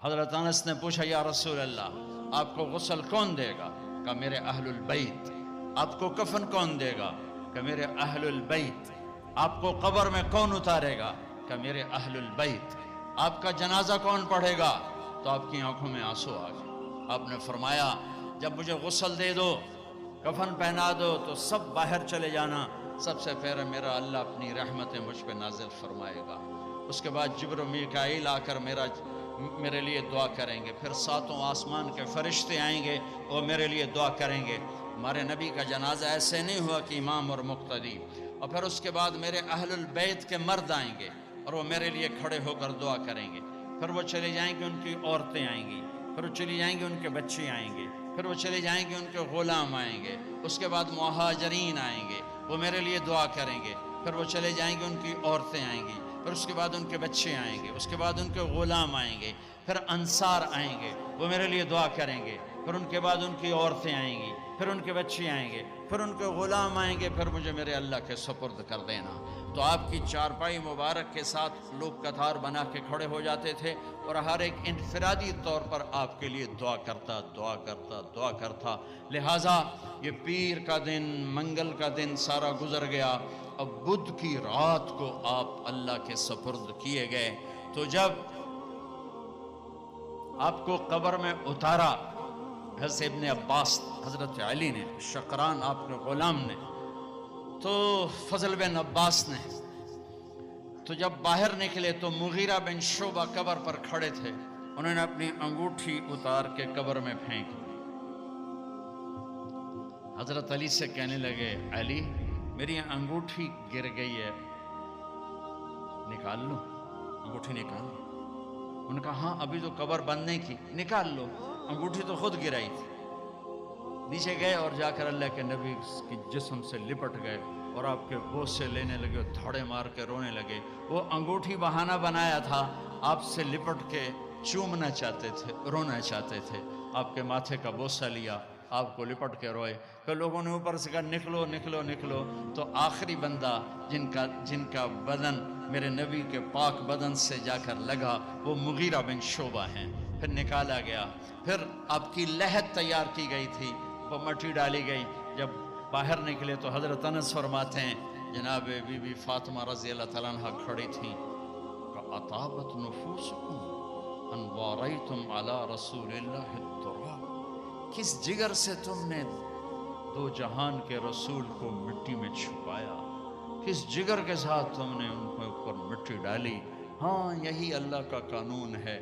حضرت انس نے پوچھا یا رسول اللہ آپ کو غسل کون دے گا؟ کہا میرے اہل البیت۔ آپ کو کفن کون دے گا؟ کہ میرے اہل البیت۔ آپ کو قبر میں کون اتارے گا؟ کہ میرے اہل البیت۔ آپ کا جنازہ کون پڑھے گا؟ تو آپ کی آنکھوں میں آنسو آ گئے۔ آپ نے فرمایا جب مجھے غسل دے دو، کفن پہنا دو تو سب باہر چلے جانا، سب سے پہلے میرا اللہ اپنی رحمتیں مجھ پہ نازل فرمائے گا، اس کے بعد جبر و میکائیل آ کر میرے لیے دعا کریں گے، پھر ساتوں آسمان کے فرشتے آئیں گے وہ میرے لیے دعا کریں گے۔ ہمارے نبی کا جنازہ ایسے نہیں ہوا کہ امام اور مقتدی، اور پھر اس کے بعد میرے اہل البیت کے مرد آئیں گے اور وہ میرے لیے کھڑے ہو کر دعا کریں گے، پھر وہ چلے جائیں گے، ان کی عورتیں آئیں گی، پھر وہ چلی جائیں گے، ان کے بچے آئیں گے، پھر وہ چلے جائیں گے، ان کے غلام آئیں گے، اس کے بعد مہاجرین آئیں گے، وہ میرے لیے دعا کریں گے، پھر وہ چلے جائیں گے، ان کی عورتیں آئیں گی، پھر اس کے بعد ان کے بچے آئیں گے، اس کے بعد ان کے غلام آئیں گے، پھر انصار آئیں گے، وہ میرے لیے دعا کریں گے، پھر ان کے بعد ان کی عورتیں آئیں گی، پھر ان کے بچے آئیں گے، پھر ان کے غلام آئیں گے، پھر مجھے میرے اللہ کے سپرد کر دینا۔ تو آپ کی چارپائی مبارک کے ساتھ لوگ قطار بنا کے کھڑے ہو جاتے تھے اور ہر ایک انفرادی طور پر آپ کے لیے دعا کرتا دعا کرتا دعا کرتا۔ لہٰذا یہ پیر کا دن، منگل کا دن سارا گزر گیا، اب بدھ کی رات کو آپ اللہ کے سپرد کیے گئے۔ تو جب آپ کو قبر میں اتارا حضرت ابن عباس، حضرت علی نے، شقران آپ کے غلام نے، تو فضل بن عباس نے، تو جب باہر نکلے تو مغیرہ بن شعبہ قبر پر کھڑے تھے، انہوں نے اپنی انگوٹھی اتار کے قبر میں پھینک دی۔ حضرت علی سے کہنے لگے علی میری انگوٹھی گر گئی ہے، نکال لو، انگوٹھی نکال لو۔ انہوں نے کہا ہاں ابھی تو قبر بند نہیں کی، نکال لو، انگوٹھی تو خود گرائی تھی۔ نیچے گئے اور جا کر اللہ کے نبی کی جسم سے لپٹ گئے اور آپ کے بوس سے لینے لگے، دھاڑے مار کے رونے لگے۔ وہ انگوٹھی بہانہ بنایا تھا، آپ سے لپٹ کے چومنا چاہتے تھے، رونا چاہتے تھے، آپ کے ماتھے کا بوسہ لیا، آپ کو لپٹ کے روئے۔ پھر لوگوں نے اوپر سے کہا نکلو نکلو نکلو، تو آخری بندہ جن کا بدن میرے نبی کے پاک بدن سے جا کر لگا وہ مغیرہ بن شعبہ ہیں۔ پھر نکالا گیا، پھر آپ کی لحد تیار کی گئی تھی، وہ مٹی ڈالی گئی۔ جب باہر نکلے تو حضرت انس فرماتے ہیں جناب بی بی فاطمہ رضی اللہ تعالیٰ عنہ کھڑی تھیں کہ اطابت نفوسکم ان واریتم علی رسول اللہ التراب، کس جگر سے تم نے دو جہان کے رسول کو مٹی میں چھپایا، کس جگر کے ساتھ تم نے ان کے اوپر مٹی ڈالی۔ ہاں یہی اللہ کا قانون ہے،